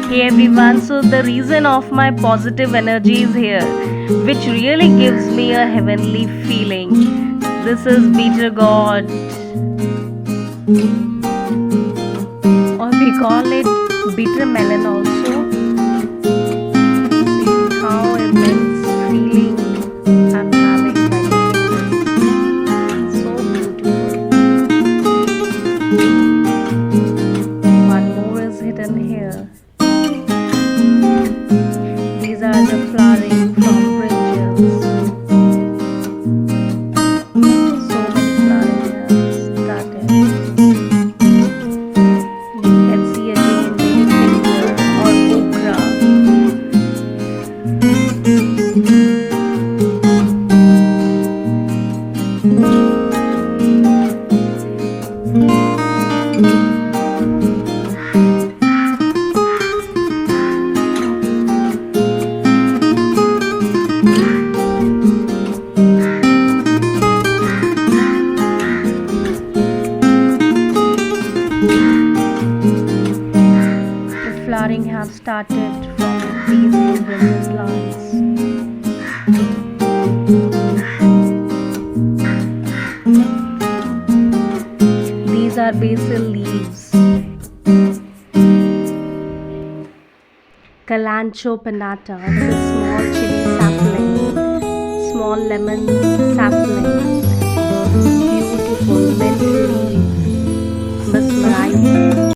Hey everyone, so the reason of my positive energy is here, which really gives me a heavenly feeling. This is bitter God, or we call it bitter melon also. See how immense feeling I'm having by eating this. So beautiful. One more is hidden here. These are the flowering from bridges. So many flowering has started. You can see again baby finger or okra. The flowering have started from these bridges lawns. These are basil leaves. Calancho pinnata, this is small chili sapling, small lemon sapling, beautiful mint leaf, mesmerizing.